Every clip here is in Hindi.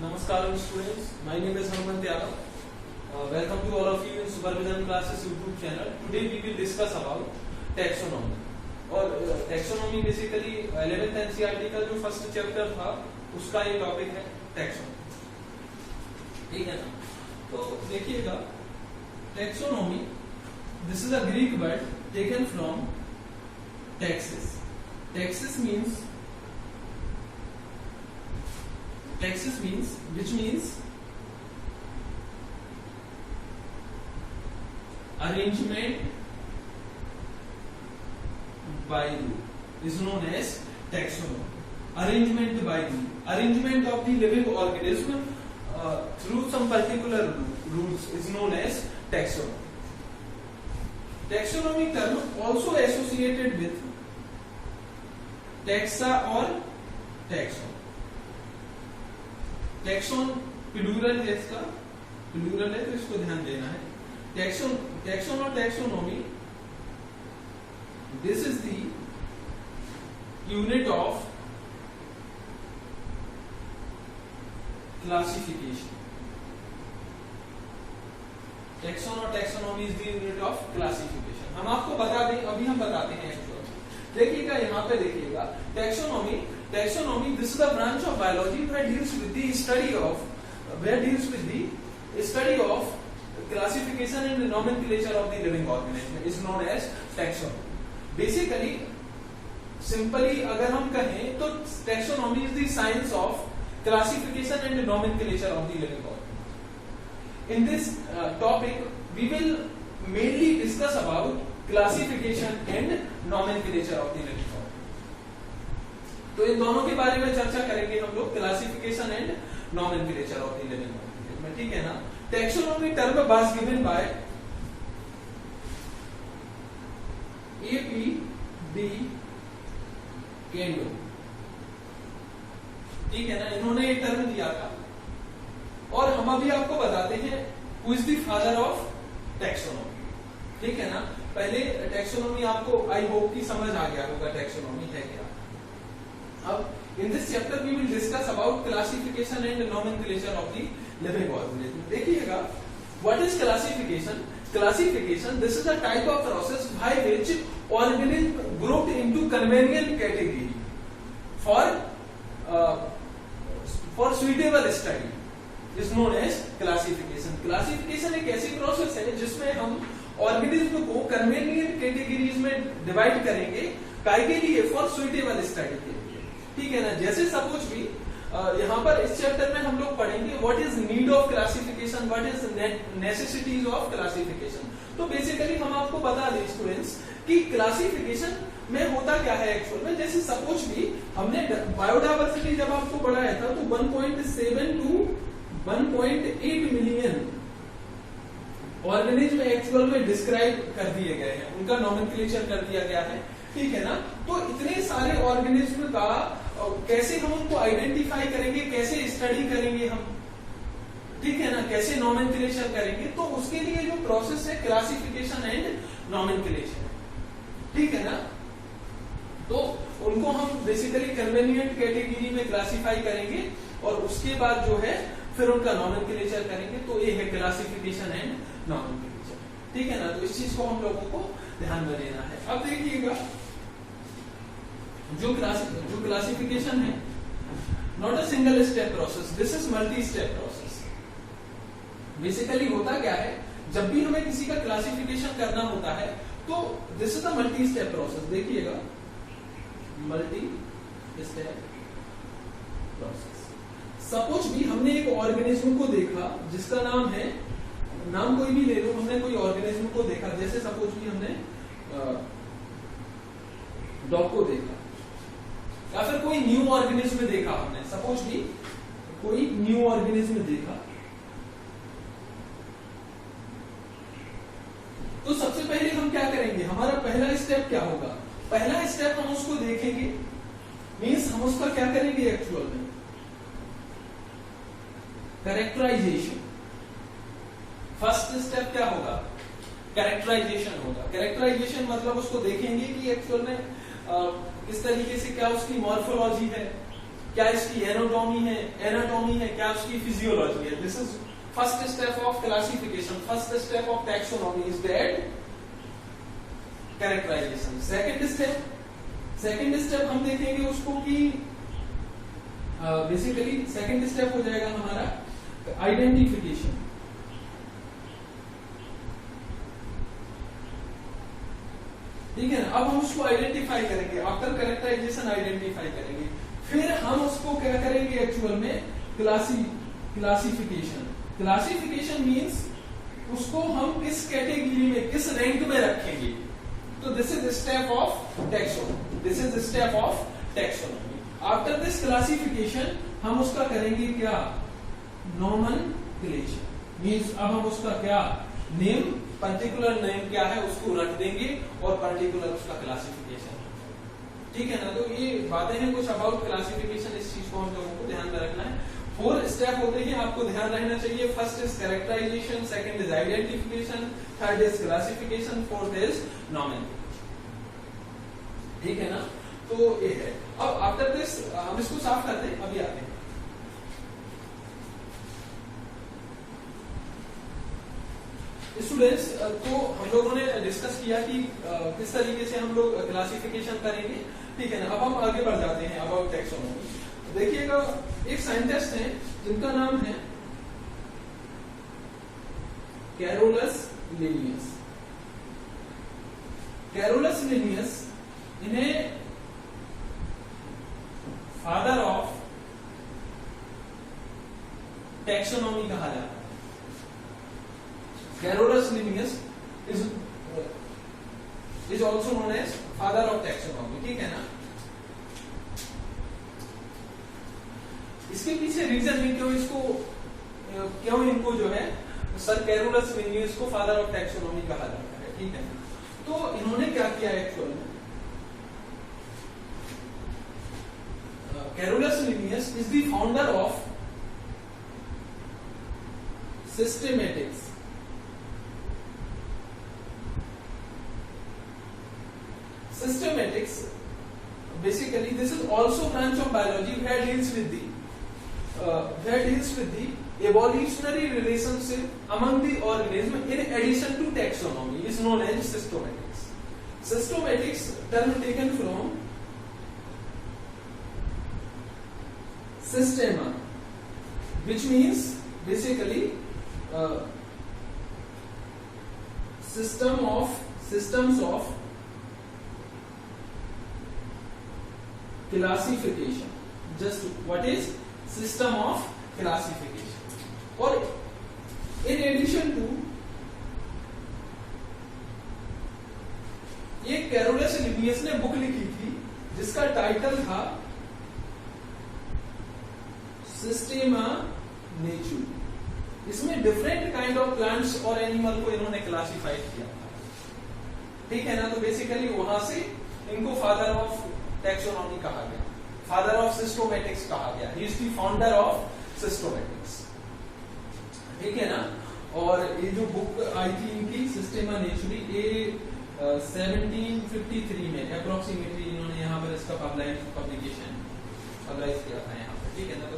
Namaskaram students, my name is Hanuman Yadav. Welcome to all of you in Supervision Classes YouTube channel. Today we will discuss about taxonomy. और taxonomy basically 11th NCERT का जो फर्स्ट चैप्टर था उसका ये टॉपिक है taxonomy. ठीक है ना? तो देखिएगा taxonomy. This is a Greek word taken from taxis. Taxis means which means arrangement by rule is known as taxonomy. Arrangement by rule, arrangement of the living organism through some particular rules is known as taxonomy. Taxonomy term also associated with taxa or taxon. Taxon plural है, इसका प्लूरल है तो इसको ध्यान देना है. टैक्सोन और taxonomy, this is the unit of classification. Taxon और taxonomy is the unit of classification. हम आपको बता दें, अभी हम बताते हैं एक्चुअली. देखिएगा यहाँ पे देखिएगा taxonomy, this is the branch of biology that deals with the study of classification and nomenclature of the living organism is known as taxonomy. Basically, simply अगर हम कहें तो taxonomy is the science of classification and nomenclature of the living organism. In this topic, we will mainly discuss about classification and nomenclature of the living organism. तो इन दोनों के बारे में चर्चा करेंगे हम लोग, classification and nomenclature of the living organism. ठीक है ना? Taxonomy term was given by A.P.D. केंडो. ठीक है ना? इन्होंने ये टर्म दिया था. और हम अभी आपको बताते हैं who is the father of taxonomy. ठीक है ना? पहले टैक्सोनॉमी आपको आई होप की समझ आ गया होगा टैक्सोनॉमी है क्या. अब in this chapter we will discuss about classification and nomenclature of the living organism. देखिएगा, what is classification? Classification, this is a type of process by which organism grouped into convenient category for suitable study is known as classification. Classification एक ऐसी प्रोसेस है जिसमें हम ऑर्गेनिज्म को कन्वेनियंट कैटेगरीज में डिवाइड करेंगे काय के लिए, फॉर सुइटेबल स्टडी के लिए. ठीक है ना? जैसे सपोज भी यहाँ पर इस चैप्टर में हम लोग पढ़ेंगे what is need of classification, what is necessities of classification. तो बेसिकली हम आपको बता दें स्टूडेंट्स कि क्लासिफिकेशन में होता क्या है एक्चुअल में. जैसे सपोज भी हमने बायोडाइवर्सिटी जब आपको पढ़ाया था तो 1.7 to 1.8 मिलियन ऑर्गेनिज्म एक्चुअल में डिस्क्राइब कर दिए गए हैं, उनका नॉमेनक्लेचर कर दिया गया है. ठीक है ना? तो इतने सारे ऑर्गेनिज्म का कैसे हम उनको आइडेंटिफाई करेंगे, कैसे स्टडी करेंगे हम, ठीक है ना, कैसे नॉमेनक्लेचर करेंगे. तो उसके लिए जो प्रोसेस है क्लासिफिकेशन एंड नॉमेनक्लेचर. ठीक है ना? तो उनको हम बेसिकली कन्वेनिएंट कैटेगरी में क्लासिफाई करेंगे और उसके बाद जो है फिर उनका नॉमेनक्लेचर करेंगे. तो ये है क्लासिफिकेशन एंड नॉमेनक्लेचर. ठीक है ना? तो इस चीज को हम लोगों को ध्यान में देना है. अब देखिएगा, जो क्लासिफिकेशन है not a single step process, this is multi step process. Basically होता क्या है, जब भी हमें किसी का क्लासिफिकेशन करना होता है तो this is a multi step process. देखिएगा, मल्टी स्टेप प्रोसेस. सपोज भी हमने एक ऑर्गेनिज्म को देखा जिसका नाम है, नाम कोई भी ले लो, हमने कोई ऑर्गेनिज्म को देखा, जैसे सपोज भी हमने डॉग को देखा या फिर कोई न्यू ऑर्गेनिज्म देखा हमने, सपोज भी कोई न्यू ऑर्गेनिज्म देखा. तो सबसे पहले हम क्या करेंगे, हमारा पहला स्टेप क्या होगा, पहला स्टेप हम उसको देखेंगे, मीन्स हम उसका क्या करेंगे एक्चुअल में, कैरेक्टराइजेशन. फर्स्ट स्टेप क्या होगा, कैरेक्टराइजेशन होगा. कैरेक्टराइजेशन मतलब उसको देखेंगे कि एक्चुअल में किस तरीके से क्या उसकी मॉर्फोलॉजी है. क्या इसकी एनाटॉमी है, क्या उसकी फिजियोलॉजी है। This is first step of classification, first step of taxonomy is that characterization. Second step हम देखेंगे उसको कि बेसिकली सेकंड स्टेप हो जाएगा हमारा आइडेंटिफिकेशन। ठीक है ना, अब हम उसको आइडेंटिफाई करेंगे, आफ्टर कैरेक्टराइजेशन आइडेंटिफाई करेंगे, फिर हम उसको क्या करेंगे एक्चुअल में क्लासिफिकेशन। क्लासिफिकेशन मींस उसको हम किस कैटेगरी में, किस रैंक में रखेंगे। तो this is step of taxonomy, this is step of taxonomy. After this classification हम उसका करेंगे क्या, नोमेनक्लेचर। मींस अब हम उसका क्या नेम, पर्टिकुलर नेम क्या है उसको रख देंगे और पर्टिकुलर उसका क्लासिफिकेशन। ठीक है ना, तो ये बातें हैं कुछ अबाउट क्लासिफिकेशन, इस चीज को हम लोगों को ध्यान में रखना है। 4 स्टेप होते हैं, आपको ध्यान रहना चाहिए। First is characterization, second is identification, third is classification, fourth is nomenclature. ठीक है ना, तो ये है। अब आफ्टर दिस हम इसको साफ करते हैं, अभी आते हैं। स्टूडेंट्स, तो हम लोगों ने डिस्कस किया कि किस तरीके से हम लोग क्लासिफिकेशन करेंगे। ठीक है ना, अब हम आगे बढ़ जाते हैं अबाउट टैक्सोनॉमी। देखिएगा, एक साइंटिस्ट हैं जिनका नाम है कैरोलस लिनियस। कैरोलस लिनियस, इन्हें फादर ऑफ टैक्सोनॉमी कहा जाता है। Carolus Linnaeus is also known as father of taxonomy। ठीक है ना, इसके पीछे रीजन है क्यों इनको जो है सर कैरोलस लिनियस को फादर ऑफ टैक्सोनॉमी कहा जाता है। ठीक है ना, तो इन्होंने क्या किया एक्चुअल में, Carolus Linnaeus is the founder of systematics. Systematics, basically this is also branch of biology where deals with the evolutionary relationship among the organism in addition to taxonomy, is known as systematics. Systematics term taken from systema, which means basically systems of classification। Just what is system of classification? और in addition to ये कैरोलस लिनियस ने बुक लिखी थी जिसका टाइटल था सिस्टेमा नेचुरी। इसमें डिफरेंट काइंड ऑफ प्लांट्स और एनिमल को इन्होंने क्लासिफाई किया था। ठीक है ना, तो बेसिकली वहां से इनको फादर ऑफ टैक्सोनॉमी कहा गया, फादर ऑफ सिस्टोमेटिक्स कहा गया। He is the founder of systematics. ठीक है ना, और ये जो बुक आई थी इनकी सिस्टेमा नेचुरी, ये 1753 में अप्रोक्सीमेटली इन्होंने यहाँ पर इसका पब्लिकेशन पब्लाइज किया था यहाँ पर। ठीक है ना, तो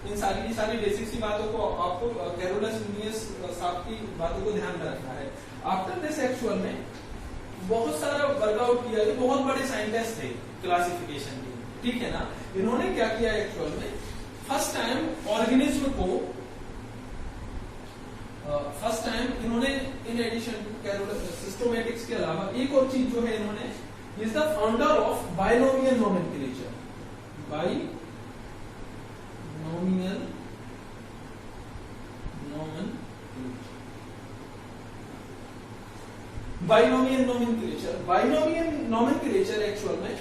इन सारी बेसिक सी बातों को आपको कैरोलस लिनियस साहब की बातों को ध्यान में रखना है। आफ्टर दिस एक्चुअल में बहुत सारा वर्कआउट किया, ये बहुत बड़े साइंटिस्ट थे क्लासिफिकेशन के। ठीक है ना, इन्होंने क्या किया एक्चुअल में, फर्स्ट टाइम ऑर्गेनिज्म को इन्होंने इन एडिशन टू सिस्टोमेटिक्स के अलावा एक और चीज जो है इन्होंने, is the founder of binomial nomenclature. Binomial nomenclature actual में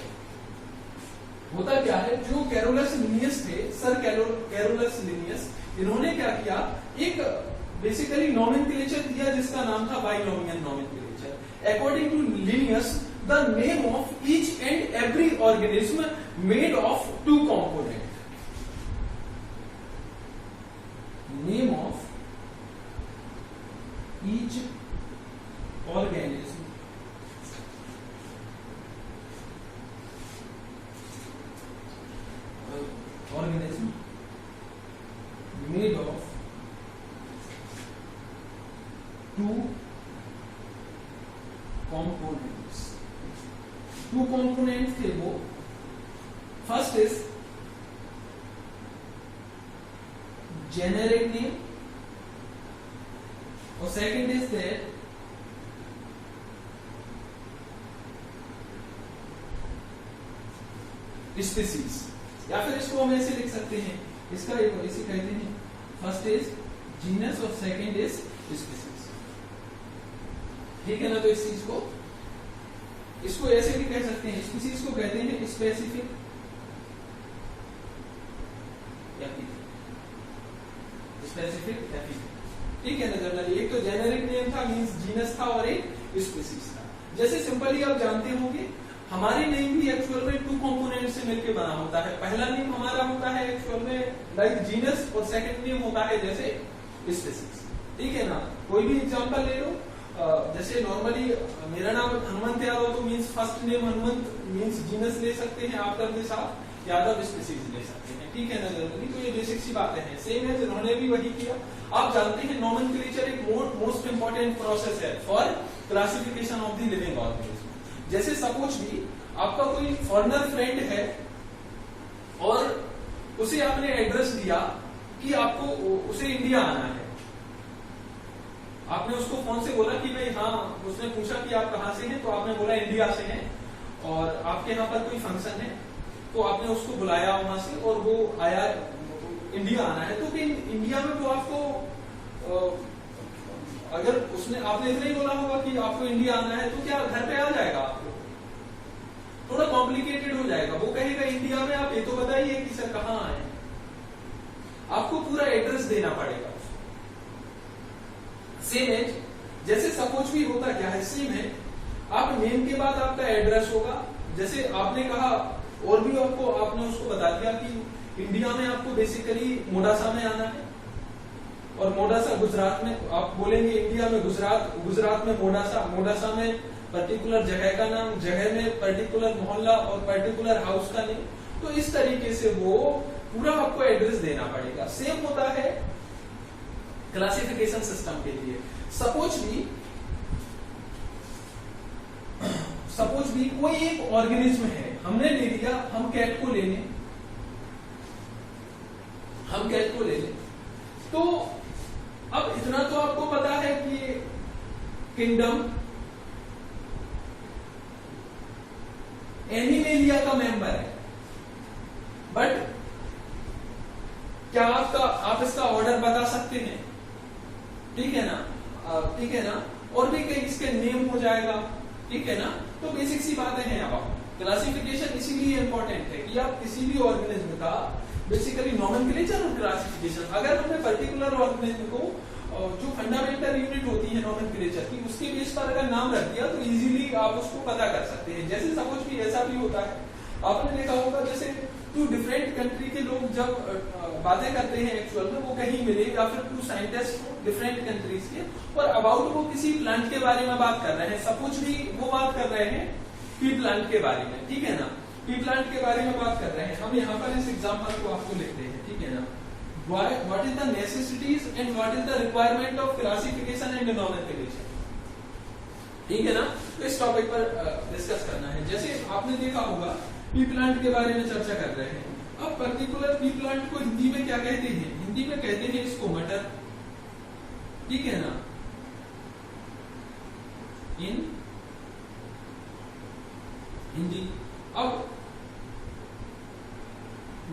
होता क्या है, जो कैरोलस लिनियस थे, सर कैरोलस लिनियस, इन्होंने क्या किया, एक बेसिकली नोमेनक्लेचर दिया जिसका नाम था binomial nomenclature. According to Linnaeus, the name of each and every organism made of 2 component। Name of each organism first is generic name और सेकंड इज दैट स्पीसीज, या फिर इसको हम ऐसे लिख सकते हैं, इसका इसे कहते हैं फर्स्ट इज जीनस और सेकंड इज स्पीसीज। ठीक है ना, तो इस चीज को इसको ऐसे भी कह सकते हैं, स्पीसीज को कहते हैं स्पेसिफिक एपिथेट, स्पेसिफिक एपिथेट। ठीक है ना, जनरली एक तो जेनेरिक नेम था, मींस जीनस था, और एक स्पीसीज था। जैसे सिंपली आप जानते होंगे हमारे नेम भी एक्चुअल में 2 कंपोनेंट से मिलकर बना होता है। पहला नेम हमारा होता है एक्चुअल में लाइक जीनस, और सेकंड नेम होता है जैसे स्पीसीज। ठीक है ना, कोई भी एग्जांपल ले लो, जैसे नॉर्मली मेरा नाम हनुमंत यादव, तो means first name Hanumant means genus ले सकते हैं, आफ्टर दिस आप यादव स्पीसीज ले सकते हैं। ठीक है ना, जनरली तो ये बेसिक सी बातें हैं, सेम है, जिन्होंने भी वही किया। आप जानते हैं नोमेनक्लेचर एक मोस्ट इंपॉर्टेंट प्रोसेस है for classification of the living organism. जैसे सपोज भी आपका कोई फॉरेनर फ्रेंड है और उसे आपने एड्रेस दिया कि आपको उसे इंडिया आना है, आपने उसको फोन से बोला कि भाई हाँ, उसने पूछा कि आप कहाँ से हैं, तो आपने बोला इंडिया से हैं, और आपके यहाँ पर कोई फंक्शन है, तो आपने उसको बुलाया वहां से और वो आया, इंडिया आना है। तो इंडिया में वो आपको अगर उसने आपने इतना ही बोला होगा कि आपको इंडिया आना है, तो क्या घर पे आ जाएगा आपको? थोड़ा कॉम्प्लिकेटेड हो जाएगा। वो कहेगा इंडिया में आप ये तो बताइए कि सर कहाँ आए, आपको पूरा एड्रेस देना पड़ेगा। सेम है, जैसे सपोज भी होता क्या है, सेम है, आप नेम के बाद आपका एड्रेस होगा। जैसे आपने कहा, और भी आपको आपने उसको बता दिया कि इंडिया में आपको बेसिकली मोडासा में आना है, और मोडासा गुजरात में, आप बोलेंगे इंडिया में गुजरात में मोडासा में पर्टिकुलर जगह का नाम, जगह में पर्टिकुलर मोहल्ला और पर्टिकुलर हाउस का नेम। तो इस तरीके से वो पूरा आपको एड्रेस देना पड़ेगा। सेम होता है क्लासिफिकेशन सिस्टम के लिए। सपोज भी कोई एक ऑर्गेनिज्म है, हमने ले लिया, हम कैट को ले लें, तो अब इतना तो आपको पता है कि किंगडम एनिमेलिया का मेंबर है, बट क्या आप इसका ऑर्डर बता सकते हैं? ठीक है ना, और भी कई इसके नेम हो जाएगा। ठीक है ना, तो बेसिक सी बातें हैं। अब क्लासिफिकेशन इसीलिए इंपॉर्टेंट है कि आप किसी भी ऑर्गेनिज्म का बेसिकली नोमेनक्लेचर और क्लासिफिकेशन, अगर हमने पर्टिकुलर ऑर्गेनिज्म को जो फंडामेंटल यूनिट होती है नोमेनक्लेचर की, उसके बेस पर अगर नाम रख दिया तो इजीली आप उसको पता कर सकते हैं। जैसे सपोज भी ऐसा भी होता है, आपने देखा होगा, जैसे 2 डिफरेंट कंट्री के लोग जब बातें करते हैं एक्चुअल में, वो कहीं मिले, या फिर 2 साइंटिस्ट डिफरेंट कंट्रीज के, और अबाउट वो किसी प्लांट के बारे में बात कर रहे हैं। सपोज भी वो बात कर रहे हैं पी प्लांट के बारे में। ठीक है ना, पी प्लांट के बारे में बात कर रहे हैं। हम यहाँ पर इस एग्जाम्पल को आपको लिखते हैं। ठीक है ना, what is the necessities and what is the requirement of classification and nomenclature। ठीक है ना, तो इस टॉपिक पर डिस्कस करना है। जैसे आपने देखा होगा पी प्लांट के बारे में चर्चा कर रहे हैं। अब पर्टिकुलर पी प्लांट को हिंदी में क्या कहते हैं? हिंदी में कहते हैं इसको मटर। ठीक है ना, इन हिंदी। अब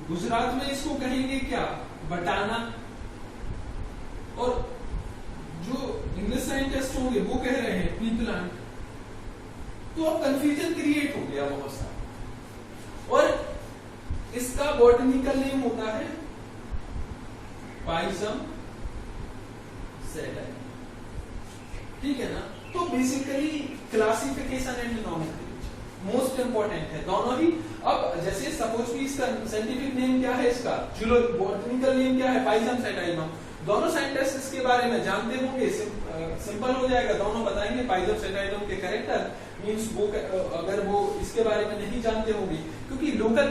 गुजरात में इसको कहेंगे क्या? बटाना। और जो इंग्लिश साइंटिस्ट होंगे वो कह रहे हैं पी प्लांट। तो अब कंफ्यूजन क्रिएट हो गया बहुत सारा। और इसका बॉटनिकल नेम होता है पाइसम सेडाई। ठीक है ना, तो basically classification and nomenclature most important है दोनों ही। अब जैसे सपोज भी इसका साइंटिफिक नेम क्या है, इसका बॉटनिकल नेम क्या है? पाइसम सेडाइमम। दोनों साइंटिस्ट इसके बारे में जानते होंगे, सिंपल हो जाएगा, दोनों बताएंगे पाइसम सेडाइमम के कैरेक्टर। मींस वो अगर वो इसके बारे में नहीं जानते होंगे, क्योंकि लोकल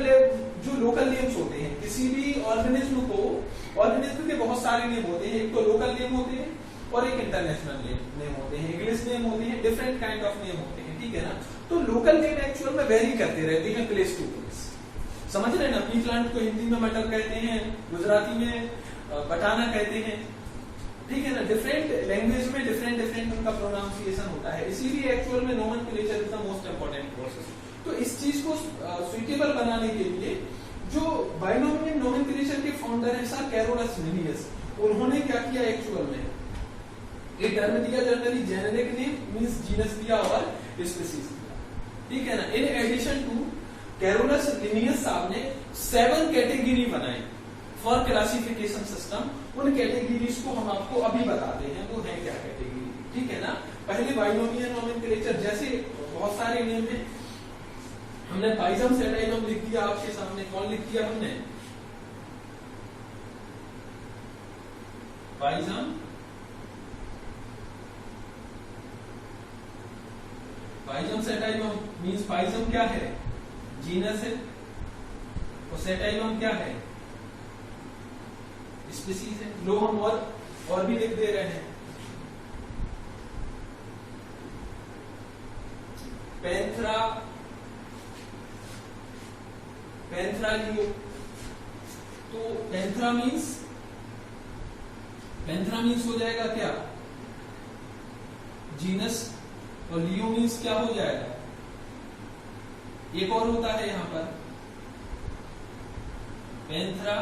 नेम्स होते हैं किसी भी ऑर्गेनिज्म के बहुत सारे नेम होते हैं। एक तो लोकल नेम होते हैं और एक इंटरनेशनल नेम होते हैं, इंग्लिश नेम होते हैं, डिफरेंट काइंड ऑफ नेम होते हैं। ठीक है ना, तो लोकल नेम एक्चुअल में वेरी करते रहते हैं प्लेस टू प्लेस। समझ रहे हैं ना, पी प्लांट को हिंदी में मटर कहते हैं, गुजराती में बटाना कहते हैं, ठीक है ना। डिफरेंट लैंग्वेज में डिफरेंट उनका प्रोनाउंसिएशन होता है, इसीलिए एक्चुअल में nomenclature is the most important process. तो इस चीज को सुइटेबल बनाने के लिए जो बाइनोमियल नोमेनक्लेचर के फाउंडर हैं सर कैरोलस लिनियस, उन्होंने क्या किया एक्चुअल में, एक टर्म दिया generally generic name means genus दिया और स्पीशीज दिया, ठीक है ना। In addition to Carolus Linnaeus साहब ने 7 कैटेगरी बनाई फॉर क्लासिफिकेशन सिस्टम। उन कैटेगरीज को हम आपको अभी बताते हैं वो है क्या कैटेगरी, ठीक है ना। पहले बाइनोमियल नोमेनक्लेचर, जैसे बहुत सारे नेम है, हमने पाइजम सेटाइलम लिख दिया आपके सामने, कौन लिख दिया हमने, पाइजम सेटाइलम मींस पाइजम क्या है, जीनस है, और सेटाइलम क्या है, स्पीशीज है। लो हम और भी लिख दे रहे हैं, पैंथरा लियो, तो पैंथरा मीन्स हो जाएगा क्या, जीनस, और लियो मीन्स क्या हो जाएगा, एक और होता है यहां पर Panthera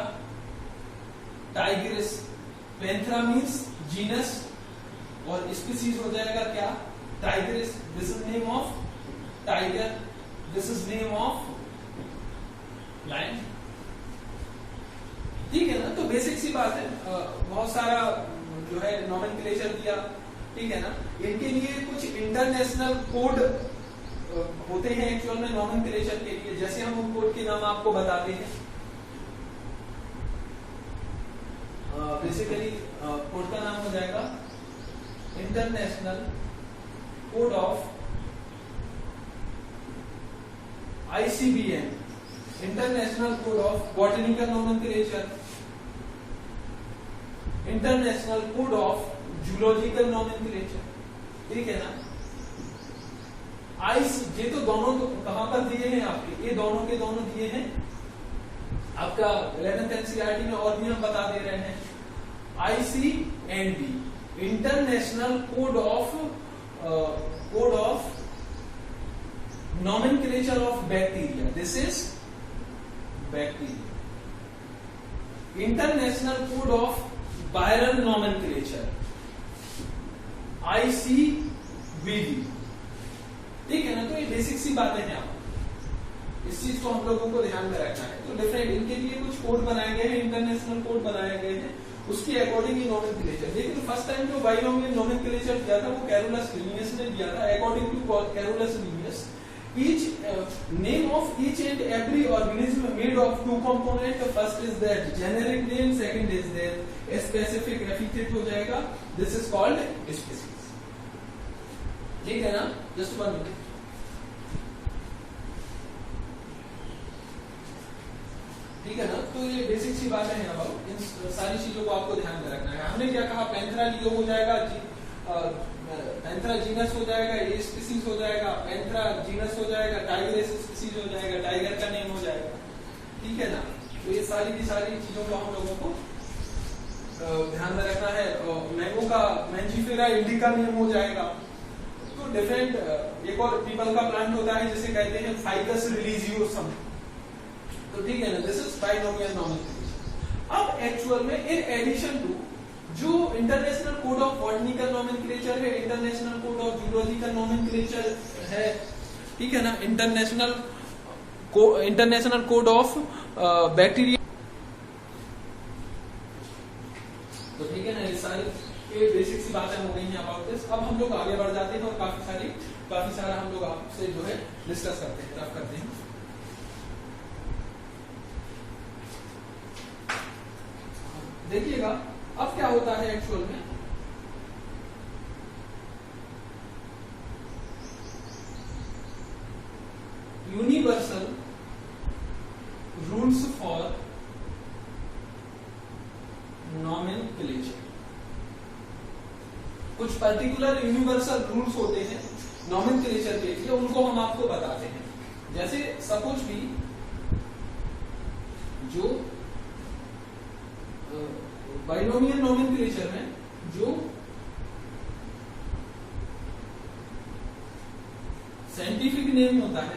tigris. Panthera means genus और स्पीशीज हो जाएगा क्या, tigris. This is name of tiger, this is name of lion, ठीक है ना। तो बेसिक सी बात है, बहुत सारा जो है नोमेनक्लेचर दिया, ठीक है ना। इनके लिए कुछ इंटरनेशनल कोड होते हैं एक्चुअल में नोमेनक्लेचर के लिए, जैसे हम उन कोड के नाम आपको बताते हैं। बेसिकली कोड का नाम हो जाएगा international code of ICBN, international code of botanical nomenclature, international code of zoological nomenclature, ठीक है ना। ये तो दोनों तो कहां पर दिए हैं आपके, ये दोनों के दोनों दिए हैं आपका 11th NCERT में, और भी हम बता दे रहे हैं। ICNB, international code of nomenclature of bacteria, this is bacteria. International code of viral nomenclature, ICVD, ठीक है ना। तो ये बेसिक सी बातें हैं, आप इस चीज को हम लोगों को ध्यान में रखना है। तो डिफरेंट इनके लिए कुछ कोड बनाए गए हैं, इंटरनेशनल कोड बनाए गए हैं, उसके अकॉर्डिंग ही नोमेनक्लेचर। लेकिन फर्स्ट टाइम जो बाइनोमियल नोमेनक्लेचर दिया था वो कैरोलस लिनियस ने दिया था। According to Carolus Linnaeus, each name of each and every organism made of 2 component, first is that generic name, second is their specific epithet हो जाएगा, this is called species, ठीक है ना। just 1 minute, ठीक है ना। तो ये बेसिक सी बातें हैं, अब इन सारी चीजों को आपको ध्यान में रखना है। हमने क्या कहा, पैंथरा लियो हो जाएगा, पैंथरा जीनस हो जाएगा, ये स्पीसीज हो जाएगा, पैंथरा जीनस हो जाएगा, टाइगरिस स्पीसीज हो जाएगा, टाइगर का नेम हो जाएगा, ठीक है ना। तो ये सारी की सारी चीजों को हम लोगों को ध्यान में रखना है। मैंगो का मैंजीफेरा इंडिका नेम हो जाएगा। तो डिफरेंट एक और पीपल का प्लांट होता है जिसे कहते हैं फाइकस रिलीजियोसम, तो ठीक है ना। This is binomial nomenclature. अब एक्चुअल में इन एडिशन टू जो international code of botanical nomenclature है, international code of zoological nomenclature है, ठीक है ना, इंटरनेशनल कोड ऑफ बैक्टीरिया, तो ठीक है ना। ये सारी ये बेसिक सी बातें हो गई हैं अबाउट दिस। अब हम लोग आगे बढ़ जाते हैं और काफी सारा हम लोग आपसे जो है डिस्कस करते हैं, टफ करते हैं। देखिएगा अब क्या होता है एक्चुअल में, यूनिवर्सल रूल्स फॉर नोमेनक्लेचर। कुछ पर्टिकुलर यूनिवर्सल रूल्स होते हैं नोमेनक्लेचर के लिए, उनको हम आपको बताते हैं। जैसे सपोज भी बाइनोमियल नोमेनक्लेचर में जो साइंटिफिक नेम होता है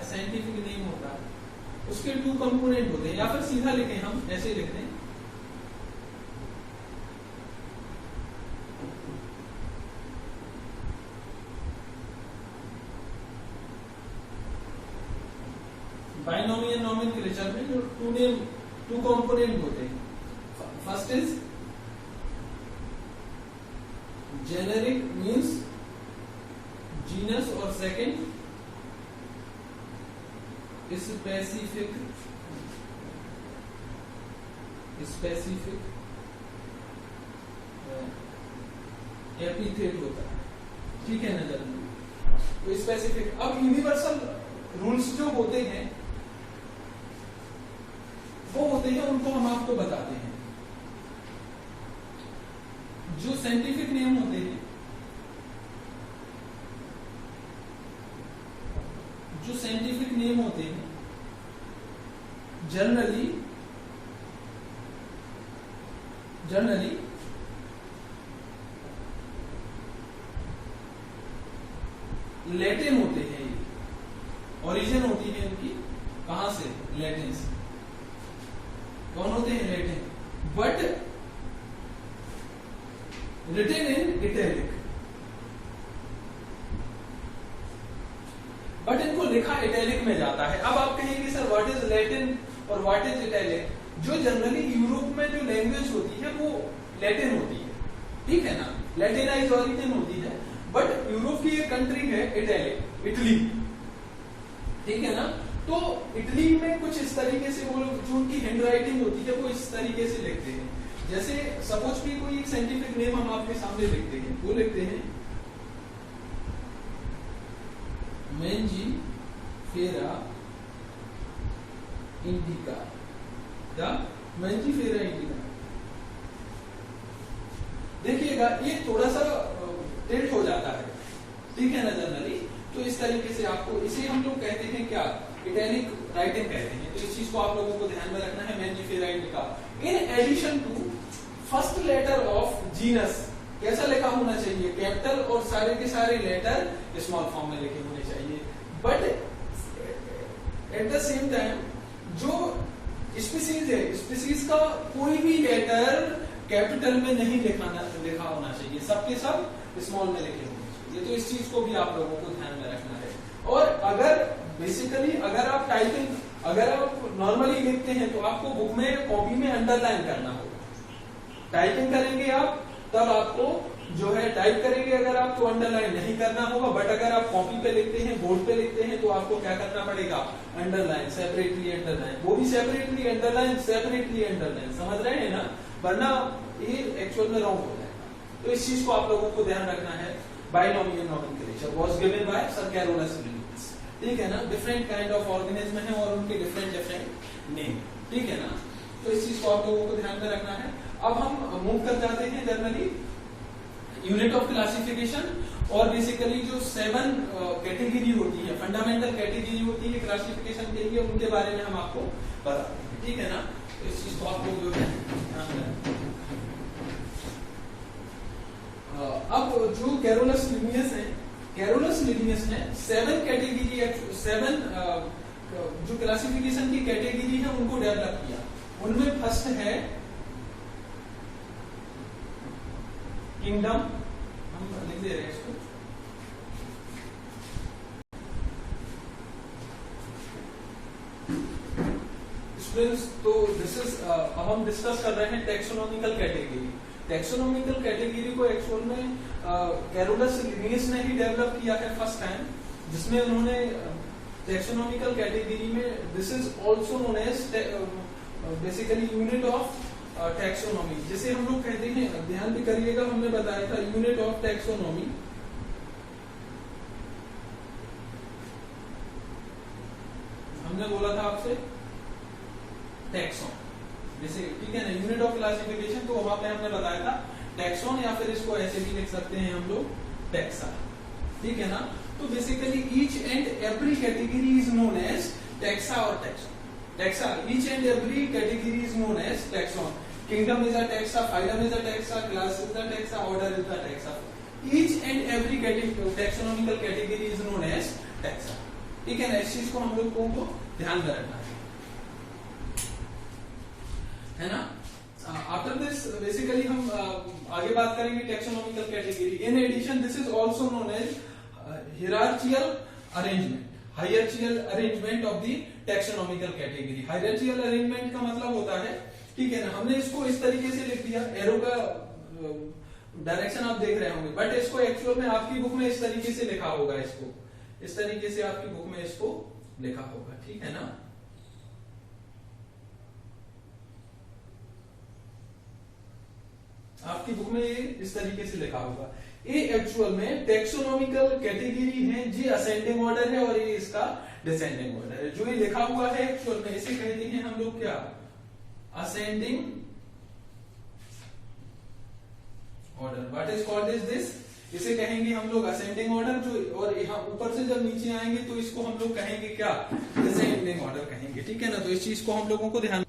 उसके 2 कंपोनेंट होते हैं, या फिर सीधा लिखें हम ऐसे लिखते हैं, बाइनोमियल नोमेनक्लेचर में जो 2 कंपोनेंट होते हैं। First is generic means genus, और सेकंड स्पेसिफिक एपिथेट होता है, ठीक है ना जनरली। तो स्पेसिफिक, अब यूनिवर्सल रूल्स जो होते हैं वो होते हैं, उनको हम आपको बताते हैं। जो साइंटिफिक नेम होते हैं, जनरली लैटिन होते हैं। ओरिजिन होती है इनकी कहां से? लैटिन से। कौन होते हैं? Latin, but written in italic, but इनको लिखा इटैलिक में जाता है। अब आप कहेंगे सर व्हाट इज लैटिन और व्हाट इज इटैलिक? जो जनरली यूरोप में जो लैंग्वेज होती है वो लैटिन होती है, ठीक है ना, लैटिनाइज ओरिजिन होती है। बट यूरोप की एक कंट्री है इटैलिक, इटली, ठीक है ना। तो इटली में कुछ इस तरीके से वो लोग, जो उनकी हैंड राइटिंग होती है वो इस तरीके से लिखते हैं। जैसे सपोज कि कोई एक साइंटिफिक नेम हम आपके सामने लिखते हैं, वो लिखते हैं मेंजीफेरा इंडिका, या मेंजीफेरा इंडिका। देखिएगा ये थोड़ा सा टिल्ट हो जाता है, ठीक है ना जनरली। तो इस तरीके से आपको, इसे हम लोग कहते हैं क्या? इटैलिक राइटिंग कहते हैं। तो इस चीज को आप लोगों को ध्यान में रखना है, Mangifera indica. In addition to first letter of genus कैसा लिखा होना चाहिए? कैपिटल, और सारे के सारे लेटर स्मॉल फॉर्म में लिखे होने चाहिए। But at the same time जो स्पीसीज है, स्पीसीज का कोई भी लेटर कैपिटल में नहीं लिखा होना चाहिए, सबके सब स्मॉल में लिखे होने चाहिए। तो इस चीज को भी आप लोगों को ध्यान में रखना है। और अगर बेसिकली अगर आप टाइपिंग, अगर आप नॉर्मली लिखते हैं तो आपको बुक में, कॉपी में अंडरलाइन करना होगा। टाइपिंग करेंगे आप तब आपको जो है टाइप करेंगे, अगर आपको अंडरलाइन नहीं करना होगा। बट अगर आप कॉपी पे लिखते हैं, बोर्ड पे लिखते हैं, तो आपको क्या करना पड़ेगा? अंडरलाइन, सेपरेटली अंडरलाइन, वो भी सेपरेटली अंडरलाइन, सेपरेटली अंडरलाइन, समझ रहे हैं ना, वरना ये एक्चुअल में रॉन्ग हो जाएगा। तो इस चीज को आप लोगों को ध्यान रखना है। Binomial nomenclature was given by sir Carolus Linnaeus, ठीक है ना। डिफरेंट काइंड ऑफ ऑर्गेनिज्म है और उनके डिफरेंट नेम, ठीक है ना। तो इस चीज को आप लोगों को ध्यान में रखना है। अब हम मूव कर जाते हैं जनरली यूनिट ऑफ क्लासिफिकेशन, और बेसिकली जो 7 कैटेगरी होती है, फंडामेंटल कैटेगरी होती है क्लासिफिकेशन के लिए, उनके बारे में हम आपको बताते हैं, ठीक है ना। तो इस चीज को आप लोग जो है ध्यान में। अब जो कैरोलस लिनियस है, कैरोलस लिनियस ने 7 कैटेगरी, 7 जो क्लासिफिकेशन की कैटेगरी है उनको डेवलप किया। उनमें फर्स्ट है किंगडम, हम लिख दे रहे हैं इसको, स्टूडेंट्स। तो दिस इज, अब हम डिस्कस कर रहे हैं टेक्सोनॉमिकल कैटेगरी। टेक्सोनॉमिकल कैटेगरी को एक्चुअल में कैरोलस लिनियस ने ही डेवलप किया है फर्स्ट टाइम, जिसमें उन्होंने टेक्सोनॉमिकल कैटेगरी में, this is also known as basically unit of taxonomy, जिसे हम लोग कहते हैं, ध्यान भी करिएगा, हमने बताया था यूनिट ऑफ टैक्सोनॉमी। हमने बोला था आपसे टैक्सॉन, जैसे, ठीक है ना, यूनिट ऑफ क्लासिफिकेशन। तो वहां पे हमने बताया था टैक्सॉन, या फिर इसको ऐसे भी लिख सकते हैं हम लोग टैक्सा, ठीक है ना। तो basically each and every category is known as taxa और taxon. Taxa, each and every category is known as taxon. kingdom is a taxa, phylum is a taxa, class is a taxa, order is a taxa. Each and every taxonomical category is known as taxa. ठीक है ना, इस चीज को हम लोग को ध्यान में रखना है ना। आफ्टर दिस बेसिकली हम आगे बात करेंगे taxonomical category. In addition this is also known as hierarchical arrangement, hierarchical arrangement of the taxonomical category. Hierarchical arrangement का मतलब होता है, ठीक है ना, हमने इसको इस तरीके से लिख दिया, एरो का डायरेक्शन आप देख रहे होंगे, बट इसको एक्चुअल में आपकी बुक में इस तरीके से लिखा होगा, इसको इस तरीके से आपकी बुक में इसको लिखा होगा, ठीक है ना। आपकी बुक में ये इस तरीके से लिखा होगा। ये एक्चुअल में टैक्सोनॉमिकल कैटेगरी है, जी असेंडिंग ऑर्डर है और ये इसका डिसेंडिंग ऑर्डर है। जो ये लिखा हुआ है एक्चुअल में इसे कहते हैं हम लोग क्या, ascending order. What is called is this, इसे कहेंगे हम लोग असेंडिंग ऑर्डर। जो और यहाँ ऊपर से जब नीचे आएंगे तो इसको हम लोग कहेंगे क्या, डिसेंडिंग ऑर्डर कहेंगे, ठीक है ना। तो इस चीज को हम लोगों को ध्यान,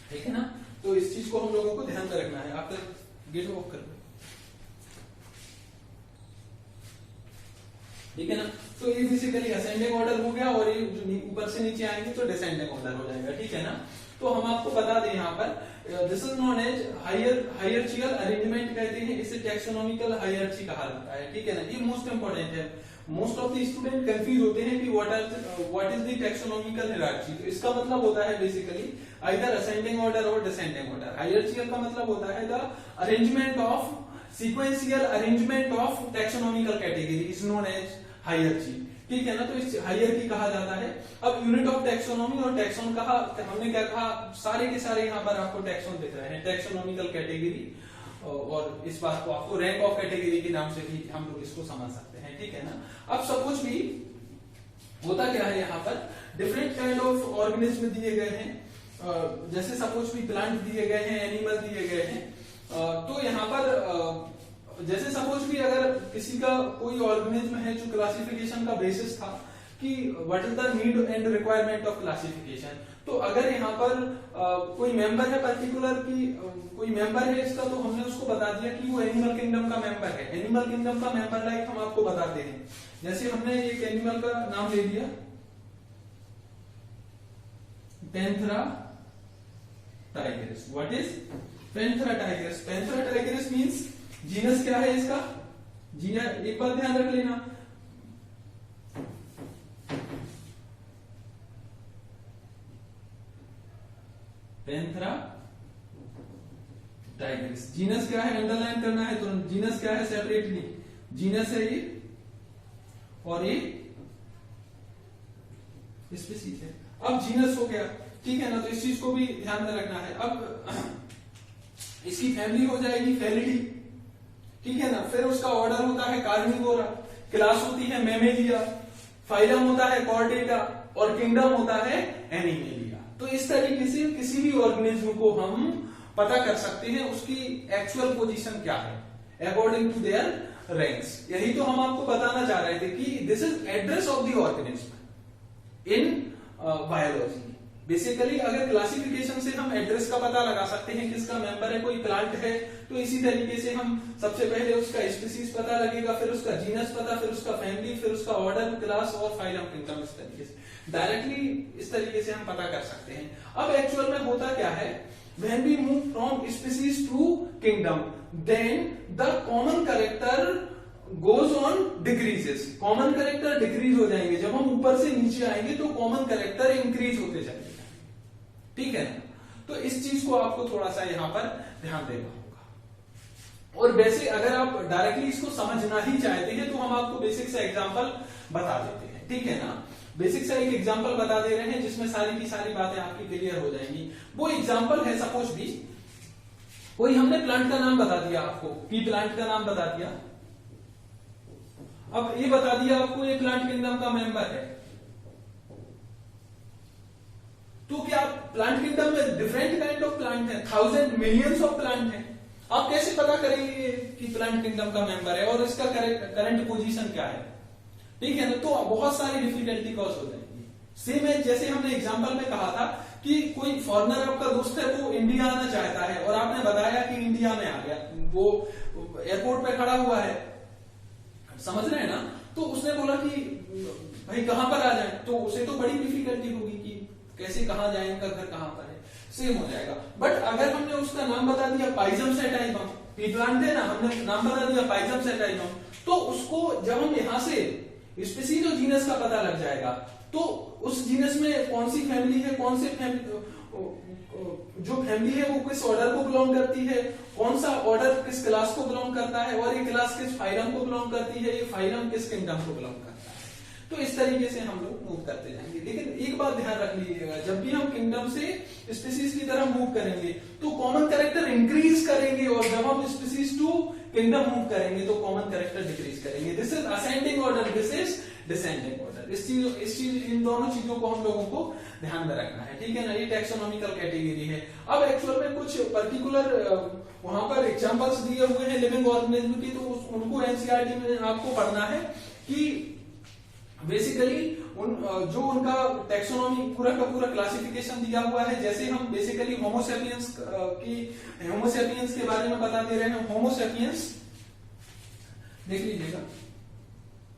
ठीक है ना, तो इस चीज को हम लोगों को ध्यान में रखना है। आप गेट ऑफ कर दो, ठीक है ना। तो ये बेसिकली असेंडिंग ऑर्डर हो गया और ये जो ऊपर से नीचे आएंगे तो डिसेंडिंग ऑर्डर हो जाएगा, ठीक है ना। तो हम आपको बता दें यहाँ पर this is known as hierarchical arrangement कहते हैं, इसे टैक्सोनॉमिकल हायरार्ची कहा जाता है, ठीक है ना। ये मोस्ट इंपोर्टेंट है, most of the student confuse होते हैं कि what is the taxonomical hierarchy. तो इसका मतलब होता है बेसिकली आइदर असेंडिंग ऑर्डर और डिसेंडिंग ऑर्डर। हायरार्चिकल का मतलब होता है the arrangement of sequential arrangement of taxonomical category is known as hierarchy, ठीक है ना। तो इस हायरार्की कहा जाता है। अब यूनिट ऑफ टैक्सोनॉमी और टैक्सोन कहा, हमने क्या कहा, सारे के सारे यहाँ पर आपको टैक्सोन दिख रहे हैं, टैक्सोनॉमिकल कैटेगरी, और इस बात को आपको रैंक ऑफ कैटेगरी के नाम से भी हम लोग इसको समझ सकते हैं, ठीक है ना। अब सब कुछ भी होता क्या है, यहाँ पर डिफरेंट काइंड ऑफ ऑर्गेनिज्म दिए गए हैं, जैसे सब कुछ भी प्लांट दिए गए हैं, एनिमल दिए गए हैं। तो यहाँ पर जैसे सपोज भी अगर किसी का कोई ऑर्गेनिज्म है जो क्लासिफिकेशन का बेसिस था कि what is the need and requirement of classification, तो अगर यहाँ पर कोई मेंबर है पर्टिकुलर की, कोई मेंबर है इसका, तो हमने उसको बता दिया कि वो एनिमल किंगडम का मेंबर है। एनिमल किंगडम का मेंबर लाइक हम आपको बताते हैं, जैसे हमने एक एनिमल का नाम ले लिया Panthera tigris. What is Panthera tigris? Panthera tigris means genus क्या है इसका, जीनस एक बात ध्यान रख लेना, पैंथेरा टाइगरिस। जीनस क्या है, अंडरलाइन करना है तो जीनस क्या है सेपरेटली, जीनस है ये और ये स्पीशीज है। अब जीनस हो गया, ठीक है ना, तो इस चीज को भी ध्यान में रखना है। अब इसकी फैमिली हो जाएगी फेलिडी, ठीक है ना। फिर उसका ऑर्डर होता है कार्निवोरा, क्लास होती है मैमेलिया, फाइलम होता है कॉर्डेटा और किंगडम होता है एनिमेलिया। तो इस तरीके से किसी भी ऑर्गेनिज्म को हम पता कर सकते हैं उसकी एक्चुअल पोजीशन क्या है अकॉर्डिंग टू देयर रैंक्स। यही तो हम आपको बताना चाह रहे थे कि this is address of the organism in biology. Basically अगर क्लासिफिकेशन से हम एड्रेस का पता लगा सकते हैं किसका मेंबर है, कोई प्लांट है तो इसी तरीके से हम सबसे पहले उसका स्पीसीज पता लगेगा, फिर उसका जीनस पता, फिर उसका फैमिली, फिर उसका ऑर्डर, क्लास और फाइलम, किंगडम। इस तरीके से डायरेक्टली इस तरीके से हम पता कर सकते हैं। अब एक्चुअल में होता क्या है, when we move from species to kingdom then the common character goes on decreases। Common character decrease हो जाएंगे, जब हम ऊपर से नीचे आएंगे तो कॉमन कैरेक्टर इंक्रीज होते जाएंगे, ठीक है ना। तो इस चीज को आपको थोड़ा सा यहां पर ध्यान देना होगा। और वैसे अगर आप डायरेक्टली इसको समझना ही चाहते हैं तो हम आपको बेसिक सा एग्जांपल बता देते हैं, ठीक है ना। बेसिक सा एक एग्जांपल बता दे रहे हैं जिसमें सारी की सारी बातें आपकी क्लियर हो जाएंगी। वो एग्जांपल है सपोज भी कोई हमने प्लांट का नाम बता दिया आपको, पी प्लांट का नाम बता दिया, अब ये बता दिया आपको ये प्लांट किंगडम का मेंबर है, तो क्या प्लांट किंगडम में डिफरेंट काइंड ऑफ प्लांट है, थाउजेंड मिलियंस ऑफ प्लांट है, आप कैसे पता करेंगे कि प्लांट किंगडम का मेंबर है और इसका करंट पोजीशन क्या है, ठीक है ना। तो बहुत सारी डिफिकल्टी कॉज हो जाएगी। सेम है जैसे हमने एग्जांपल में कहा था कि कोई फॉरेनर आपका दोस्त है वो इंडिया आना चाहता है और आपने बताया कि इंडिया में आ गया, वो एयरपोर्ट पे खड़ा हुआ है, समझ रहे हैं ना, तो उसने बोला कि भाई कहां पर आ जाए, तो उसे तो बड़ी डिफिकल्टी होगी कि कैसे कहां जाए, इनका घर कहां पर है, सेम हो जाएगा। बट अगर हमने उसका नाम बता दिया पाइजम सेटाइवम, प्लांट है ना, हमने नाम बता दिया पाइजम सेटाइवम, तो उसको जब हम यहां से स्पीसीज और जीनस का पता लग जाएगा, तो उस जीनस में कौन सी फैमिली है, कौन से जो फैमिली है वो किस ऑर्डर को बिलोंग करती है, कौन सा ऑर्डर किस क्लास को बिलोंग करता है, और ये क्लास किस फाइलम को बिलोंग करती है, ये फाइलम किस किंगडम को बिलोंग करता है। तो इस तरीके से हम लोग मूव करते जाएंगे। लेकिन एक बात ध्यान रख लीजिएगा, जब भी हम किंगडम से स्पीसीज की तरफ मूव करेंगे तो कॉमन कैरेक्टर इंक्रीज करेंगे, और जब हम स्पीसीज टू किंगडम मूव करेंगे तो कॉमन कैरेक्टर डिक्रीज करेंगे। This is ascending order, this is descending order. इस चीज इन दोनों चीजों को हम लोगों को ध्यान में रखना है, ठीक है ना। ये टैक्सोनॉमिकल कैटेगरी है। अब एक्चुअल में कुछ पर्टिकुलर वहां पर एग्जांपल्स दिए हुए हैं लिविंग ऑर्गेनिज्म की, तो उनको एनसीईआरटी में आपको पढ़ना है कि बेसिकली जो उनका टैक्सोनॉमी पूरा का पूरा क्लासिफिकेशन दिया हुआ है। जैसे हम बेसिकली होमोसेपियंस के बारे में बता दे रहे हैं। होमोसेपियंस देख लीजिएगा,